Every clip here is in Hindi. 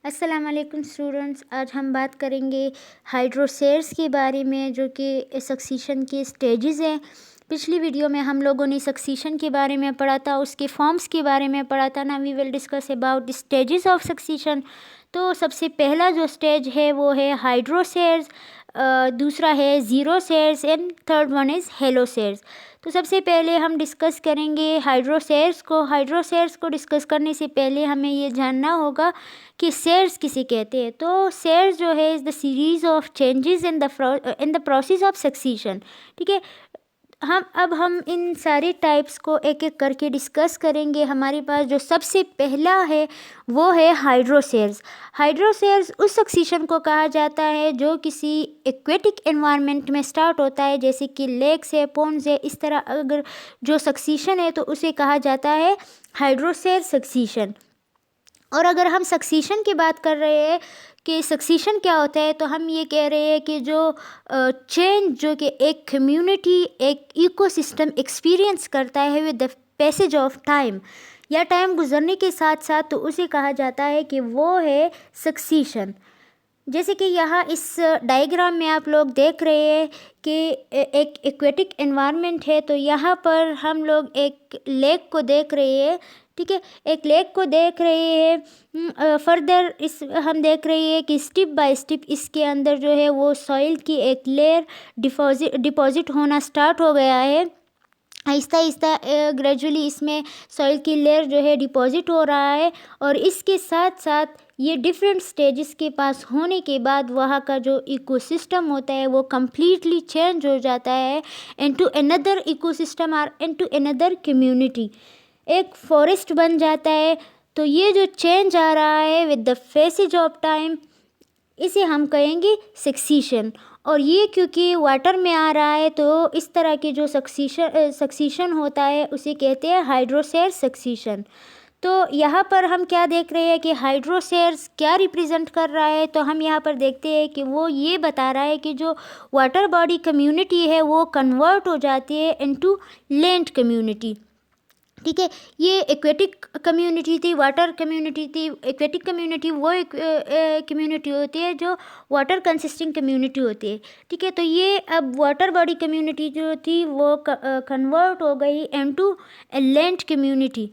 अस्सलाम वालेकुम स्टूडेंट्स। आज हम बात करेंगे हाइड्रोसेल्स के बारे में, जो कि सक्सीशन के स्टेजेस हैं। पिछली वीडियो में हम लोगों ने सक्सीशन के बारे में पढ़ा था, उसके फॉर्म्स के बारे में पढ़ा था ना। We will discuss about the stages of succession. तो सबसे पहला जो स्टेज है वो है हाइड्रोसेल्स, दूसरा है ज़ीरोसेल्स एंड थर्ड वन इज़ हेलोसेल्स। तो सबसे पहले हम डिस्कस करेंगे हाइड्रोसेल्स को। हाइड्रोसेल्स को डिस्कस करने से पहले हमें ये जानना होगा कि सेल्स किसे कहते हैं। तो सेल्स जो है is the series of changes in the process of succession. ठीक है, हम इन सारी टाइप्स को एक एक करके डिस्कस करेंगे। हमारे पास जो सबसे पहला है वो है हाइड्रोसेल्स। हाइड्रोसेल्स उस सक्सीशन को कहा जाता है जो किसी एक्वेटिक एनवायरनमेंट में स्टार्ट होता है, जैसे कि लेक्स है, पॉन्ड्स है। इस तरह अगर जो सक्सीशन है तो उसे कहा जाता है हाइड्रोसेल सक्सीशन। और अगर हम सक्सीशन की बात कर रहे हैं कि सक्सीशन क्या होता है, तो हम ये कह रहे हैं कि जो चेंज जो कि एक कम्युनिटी, एक इकोसिस्टम एक्सपीरियंस करता है with the passage of time, या टाइम गुजरने के साथ साथ, तो उसे कहा जाता है कि वो है सक्सीशन। जैसे कि यहाँ इस डायग्राम में आप लोग देख रहे हैं कि एक एक्वेटिक एनवायरनमेंट है। तो यहाँ पर हम लोग एक लेक को देख रहे हैं। ठीक है, एक लेक को देख रहे हैं। फर्दर इस हम देख रहे हैं कि स्टेप बाय स्टेप इसके अंदर जो है वो सॉइल की एक लेयर डिपॉजिट होना स्टार्ट हो गया है। आहिस्ता आहिस्ता ग्रेजुअली इसमें सॉइल की लेयर जो है डिपॉजिट हो रहा है, और इसके साथ साथ ये डिफरेंट स्टेजेस के पास होने के बाद वहाँ का जो इकोसिस्टम होता है वो कम्प्लीटली चेंज हो जाता है इनटू अनदर इकोसिस्टम और इनटू अनदर कम्युनिटी। एक फॉरेस्ट बन जाता है। तो ये जो चेंज आ रहा है with the passage of time, इसे हम कहेंगे सक्सीशन। और ये क्योंकि वाटर में आ रहा है, तो इस तरह की जो सक्सीशन होता है उसे कहते हैं हाइड्रोसेल सक्सीशन। तो यहाँ पर हम क्या देख रहे हैं कि हाइड्रोसेल्स क्या रिप्रेजेंट कर रहा है। तो हम यहाँ पर देखते हैं कि वो ये बता रहा है कि जो वाटर बॉडी कम्युनिटी है वो कन्वर्ट हो जाती है इनटू लैंड कम्युनिटी। ठीक है, ये एक्वेटिक कम्युनिटी थी, वाटर कम्युनिटी थी। एक्वेटिक कम्युनिटी वो एक कम्युनिटी होती है जो वाटर कंसिस्टिंग कम्युनिटी होती है। ठीक है, तो ये अब वाटर बॉडी कम्युनिटी जो थी वो कन्वर्ट हो गई इनटू लैंड कम्युनिटी।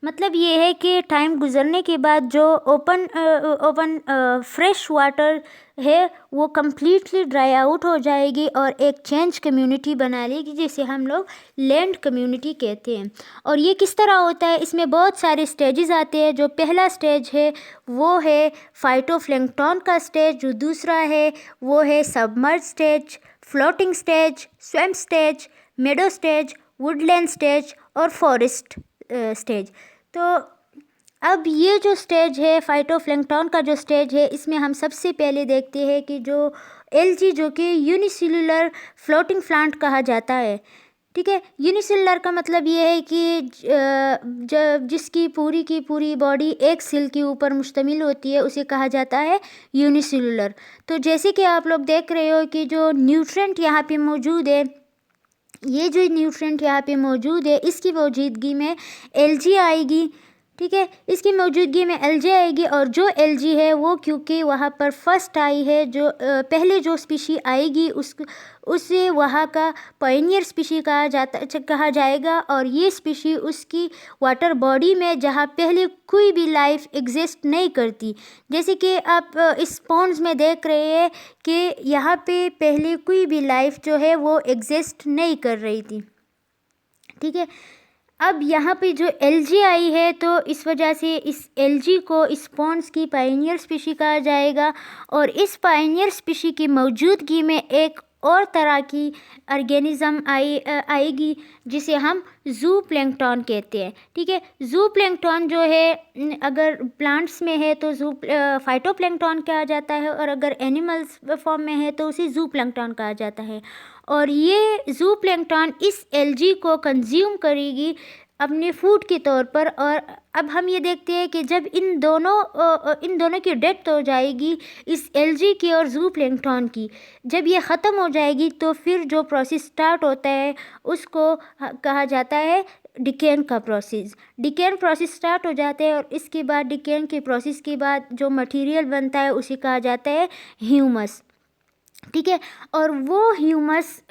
मतलब ये है कि टाइम गुजरने के बाद जो ओपन फ्रेश वाटर है वो कम्प्लीटली ड्राई आउट हो जाएगी और एक चेंज कम्युनिटी बना लेगी, जिसे हम लोग लैंड कम्युनिटी कहते हैं। और ये किस तरह होता है, इसमें बहुत सारे स्टेजेस आते हैं। जो पहला स्टेज है वो है फाइटोप्लैंक्टन का स्टेज, जो दूसरा है वो है submerge stage, floating stage, swamp stage, meadow stage, woodland stage और फॉरेस्ट स्टेज। तो अब ये जो स्टेज है फाइटोप्लैंक्टन का जो स्टेज है, इसमें हम सबसे पहले देखते हैं कि जो एल्गी, जो कि यूनिसेल्युलर फ्लोटिंग प्लांट कहा जाता है। ठीक है, यूनिसेल्युलर का मतलब ये है कि जब जिसकी पूरी की पूरी बॉडी एक सेल के ऊपर मुश्तमिल होती है उसे कहा जाता है यूनिसेल्युलर। तो जैसे कि आप लोग देख रहे हो कि जो न्यूट्रिएंट यहाँ पे मौजूद है, ये जो न्यूट्रिएंट यहाँ पे मौजूद है, इसकी मौजूदगी में एल्गी आएगी। ठीक है, इसकी मौजूदगी में एल्गी आएगी। और जो एल्गी है वो क्योंकि वहाँ पर फर्स्ट आई है, जो पहले जो स्पीशी आएगी उसे वहाँ का पायनियर स्पीशी कहा जाएगा। और ये स्पीशी उसकी वाटर बॉडी में जहाँ पहले कोई भी लाइफ एग्जिस्ट नहीं करती, जैसे कि आप इस पॉन्ड्स में देख रहे हैं कि यहाँ पे पहले कोई भी लाइफ जो है वो एग्जिस्ट नहीं कर रही थी। ठीक है, अब यहाँ पे जो एल्गी आई है, तो इस वजह से इस एल्गी को इस पॉन्ड्स की पायनियर स्पीशी कहा जाएगा। और इस पायनियर स्पीशी की मौजूदगी में एक और तरह की ऑर्गेनिज्म आएगी, जिसे हम जू प्लैंक्टन कहते हैं। ठीक है, जू प्लैंक्टन जो है अगर प्लांट्स में है तो फाइटोप्लैंक्टन कहा जाता है, और अगर एनिमल्स फॉर्म में है तो उसे जू प्लैंक्टन कहा जाता है। और ये जू प्लैंक्टन इस एल्गी को कंज्यूम करेगी अपने फूड के तौर पर। और अब हम ये देखते हैं कि जब इन दोनों की डेथ हो जाएगी, इस एल्गी की और जू प्लैंक्टन की, जब ये ख़त्म हो जाएगी तो फिर जो प्रोसेस स्टार्ट होता है उसको कहा जाता है डिकेन का प्रोसेस। डिकेन प्रोसेस स्टार्ट हो जाते हैं और इसके बाद डिकेन के प्रोसेस के बाद जो मटेरियल बनता है उसे कहा जाता है ह्यूमस। ठीक है, और वो ह्यूमस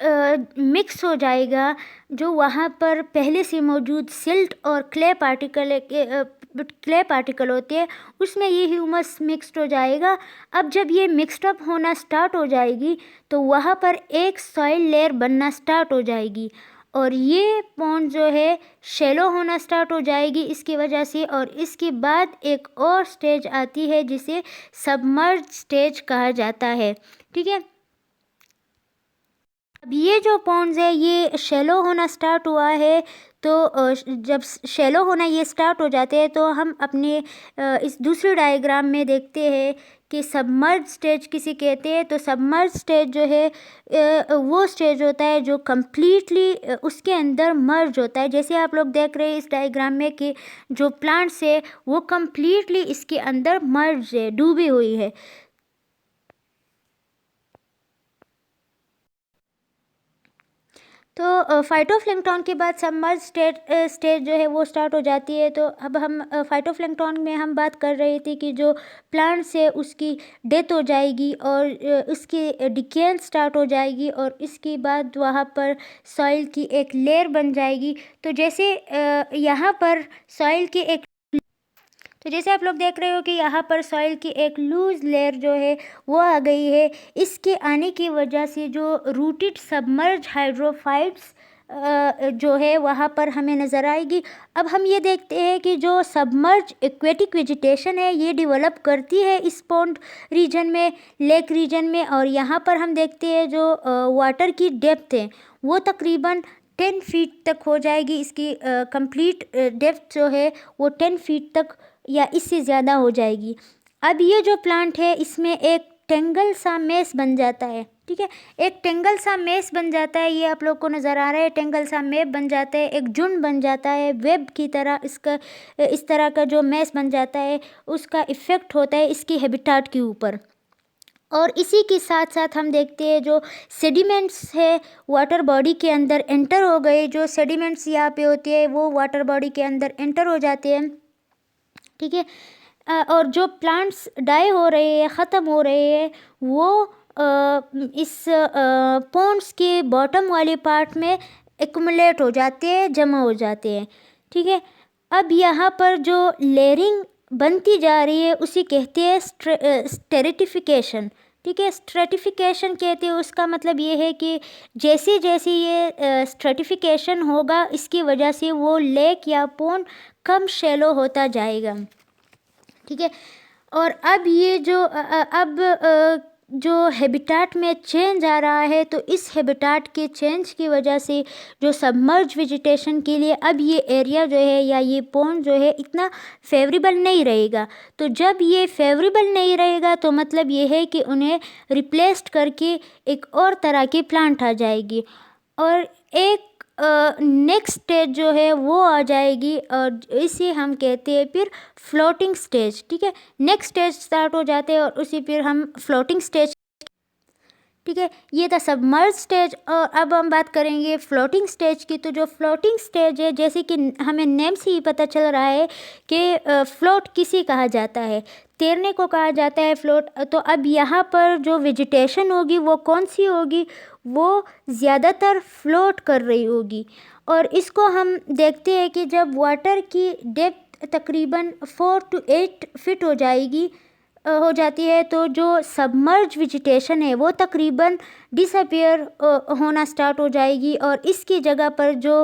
मिक्स हो जाएगा जो वहाँ पर पहले से मौजूद सिल्ट और क्ले पार्टिकल होते हैं, उसमें ये ह्यूमस मिक्स्ड हो जाएगा। अब जब ये मिक्सड अप होना स्टार्ट हो जाएगी तो वहाँ पर एक सॉइल लेयर बनना स्टार्ट हो जाएगी और ये पॉन्ड जो है शैलो होना स्टार्ट हो जाएगी इसकी वजह से। और इसके बाद एक और स्टेज आती है जिसे सबमर्ज स्टेज कहा जाता है। ठीक है, अब ये जो पॉन्ड्स है ये शैलो होना स्टार्ट हुआ है, तो जब शैलो होना ये स्टार्ट हो जाते हैं तो हम अपने इस दूसरे डायग्राम में देखते हैं कि सबमर्ज स्टेज किसे कहते हैं। तो सबमर्ज स्टेज जो है वो स्टेज होता है जो कम्प्लीटली उसके अंदर मर्ज होता है। जैसे आप लोग देख रहे हैं इस डायग्राम में कि जो प्लांट्स है वो कम्प्लीटली इसके अंदर मर्ज है, डूबी हुई है। तो फाइटोप्लैंक्टन के बाद सबमर्ज स्टेज जो है वो स्टार्ट हो जाती है। तो अब हम फाइटोप्लैंक्टन में हम बात कर रहे थे कि जो प्लांट्स है उसकी डेथ हो जाएगी और उसकी डिकेन स्टार्ट हो जाएगी और इसके बाद वहाँ पर सॉइल की एक लेयर बन जाएगी। तो जैसे यहाँ पर सॉइल की एक तो जैसे आप लोग देख रहे हो कि यहाँ पर सॉइल की एक लूज लेयर जो है वो आ गई है। इसके आने की वजह से जो रूटेड सबमर्ज हाइड्रोफाइट्स जो है वहाँ पर हमें नज़र आएगी। अब हम ये देखते हैं कि जो सबमर्ज एक्वेटिक वेजिटेशन है ये डेवलप करती है इस पॉन्ड रीजन में, लेक रीजन में। और यहाँ पर हम देखते हैं जो वाटर की डेप्थ है वो तकरीबन 10 फीट तक हो जाएगी। इसकी कंप्लीट डेप्थ जो है वो 10 फीट तक या इससे ज़्यादा हो जाएगी। अब ये जो प्लांट है इसमें एक टेंगल सा मेस बन जाता है। ठीक है, एक टेंगल सा मेस बन जाता है, ये आप लोग को नज़र आ रहा है। टेंगल सा मेप बन जाता है, एक झुंड बन जाता है, वेब की तरह इसका इस तरह का जो मेस बन जाता है उसका इफ़ेक्ट होता है इसकी हैबिटाट के ऊपर। और इसी के साथ साथ हम देखते हैं जो सेडिमेंट्स है वाटर बॉडी के अंदर एंटर हो गए। जो सेडिमेंट्स यहाँ पे होते हैं वो वाटर बॉडी के अंदर एंटर हो जाते हैं। ठीक है, और जो प्लांट्स डाई हो रहे हैं, ख़त्म हो रहे हैं, वो इस पॉन्ड्स के बॉटम वाले पार्ट में एक्युमुलेट हो जाते हैं, जमा हो जाते हैं। ठीक है, अब यहाँ पर जो लेयरिंग बनती जा रही है उसे कहते हैं स्ट्रेटिफिकेशन। ठीक है, स्ट्रेटिफिकेशन कहते हैं, उसका मतलब ये है कि जैसे जैसे ये स्ट्रेटिफिकेशन होगा इसकी वजह से वो लेक या पॉन्ड कम शैलो होता जाएगा। ठीक है, और अब ये जो हैबिटाट में चेंज आ रहा है तो इस हैबिटाट के चेंज की वजह से जो सबमर्ज वेजिटेशन के लिए अब ये एरिया जो है या ये पॉन्ड जो है इतना फेवरेबल नहीं रहेगा। तो जब ये फेवरेबल नहीं रहेगा तो मतलब ये है कि उन्हें रिप्लेस्ड करके एक और तरह की प्लांट आ जाएगी और एक नेक्स्ट स्टेज जो है वो आ जाएगी और इसे हम कहते हैं फिर फ्लोटिंग स्टेज। ठीक है, नेक्स्ट स्टेज स्टार्ट हो जाते हैं और उसी फिर हम फ्लोटिंग स्टेज। ठीक है, ये था सबमर्ज स्टेज। और अब हम बात करेंगे फ्लोटिंग स्टेज की। तो जो फ्लोटिंग स्टेज है जैसे कि हमें नेम से ही पता चल रहा है कि फ्लोट किसे कहा जाता है, तैरने को कहा जाता है फ्लोट। तो अब यहाँ पर जो वेजिटेशन होगी वो कौन सी होगी, वो ज़्यादातर फ्लोट कर रही होगी। और इसको हम देखते हैं कि जब वाटर की डेप्थ तकरीबन 4 to 8 फीट हो जाती है तो जो सबमर्ज वेजिटेशन है वो तकरीबन डिसअपियर होना स्टार्ट हो जाएगी और इसकी जगह पर जो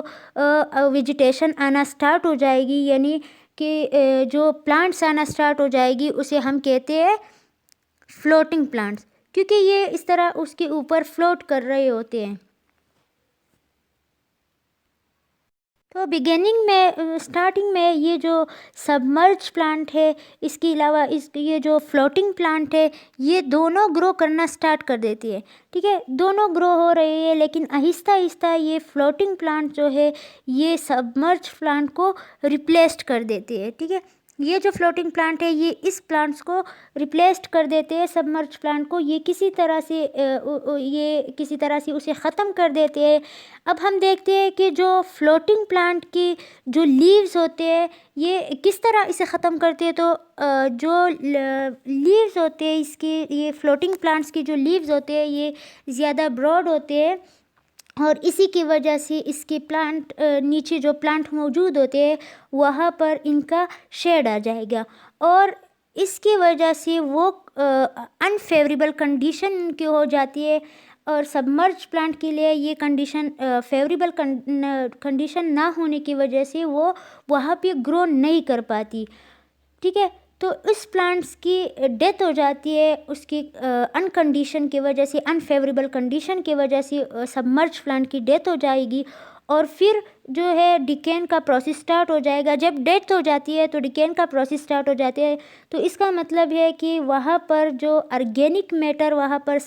वेजिटेशन आना स्टार्ट हो जाएगी यानी कि जो प्लांट्स आना स्टार्ट हो जाएगी उसे हम कहते हैं फ्लोटिंग प्लांट्स, क्योंकि ये इस तरह उसके ऊपर फ्लोट कर रहे होते हैं। तो बिगिनिंग में स्टार्टिंग में ये जो सबमर्ज प्लांट है इसके अलावा ये जो फ्लोटिंग प्लांट है ये दोनों ग्रो करना स्टार्ट कर देती है। ठीक है, दोनों ग्रो हो रही है लेकिन आहिस्ता आहिस्ता ये फ्लोटिंग प्लांट जो है ये सबमर्ज प्लांट को रिप्लेस्ड कर देती है। ठीक है, ये जो फ्लोटिंग प्लांट है ये इस प्लांट्स को रिप्लेस्ड कर देते हैं सबमर्ज प्लांट को, ये किसी तरह से उसे ख़त्म कर देते हैं। अब हम देखते हैं कि जो फ्लोटिंग प्लांट की जो लीव्स होते हैं ये किस तरह इसे ख़त्म करते हैं। तो जो लीव्स होते हैं इसके, ये फ्लोटिंग प्लांट्स की जो लीव्स होते हैं ये ज़्यादा ब्रॉड होते हैं और इसी की वजह से इसके प्लांट नीचे जो प्लांट मौजूद होते हैं वहाँ पर इनका शेड आ जाएगा और इसकी वजह से वो अनफेवरेबल कंडीशन की हो जाती है और सबमर्ज प्लांट के लिए ये कंडीशन फेवरेबल कंडीशन ना होने की वजह से वो वहाँ पे ग्रो नहीं कर पाती। ठीक है, तो इस प्लांट्स की डेथ हो जाती है उसकी अनकंडीशन की वजह से, अनफेवरेबल कंडीशन की वजह से सबमर्ज प्लांट की डेथ हो जाएगी और फिर जो है डिकेन का प्रोसेस स्टार्ट हो जाएगा। जब डेथ हो जाती है तो डिकेन का प्रोसेस स्टार्ट हो जाते हैं, तो इसका मतलब है कि वहाँ पर जो ऑर्गेनिक मैटर वहाँ पर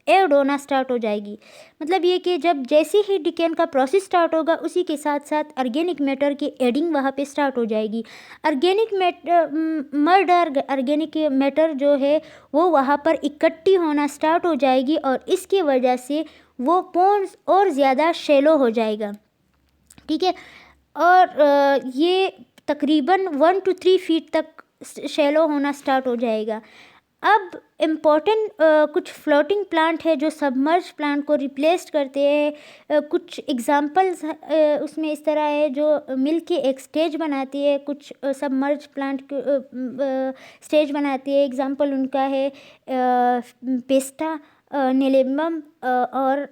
ऐड होना स्टार्ट हो जाएगी। मतलब ये कि जब जैसे ही डिकेन का प्रोसेस स्टार्ट होगा उसी के साथ साथ ऑर्गेनिक मैटर की एडिंग वहाँ पे स्टार्ट हो जाएगी। ऑर्गेनिक मैटर ऑर्गेनिक मैटर जो है वो वहाँ पर इकट्ठी होना स्टार्ट हो जाएगी और इसकी वजह से वो पोन्स और ज़्यादा शैलो हो जाएगा। ठीक है, और ये तकरीबन 1 to 3 फीट तक शैलो होना स्टार्ट हो जाएगा। अब इम्पॉर्टेंट कुछ फ्लोटिंग प्लांट है जो सबमर्ज प्लांट को रिप्लेस करते हैं। कुछ एग्जांपल्स उसमें इस तरह है जो मिलके एक स्टेज बनाती है, कुछ सबमर्ज प्लांट स्टेज बनाती है। एग्जांपल उनका है पेस्टा, नीलेम्बम और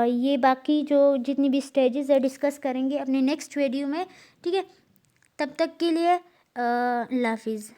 ये बाकी जो जितनी भी स्टेजेस है डिस्कस करेंगे अपने नेक्स्ट वीडियो में। ठीक है, तब तक के लिए अल्लाह हाफिज़।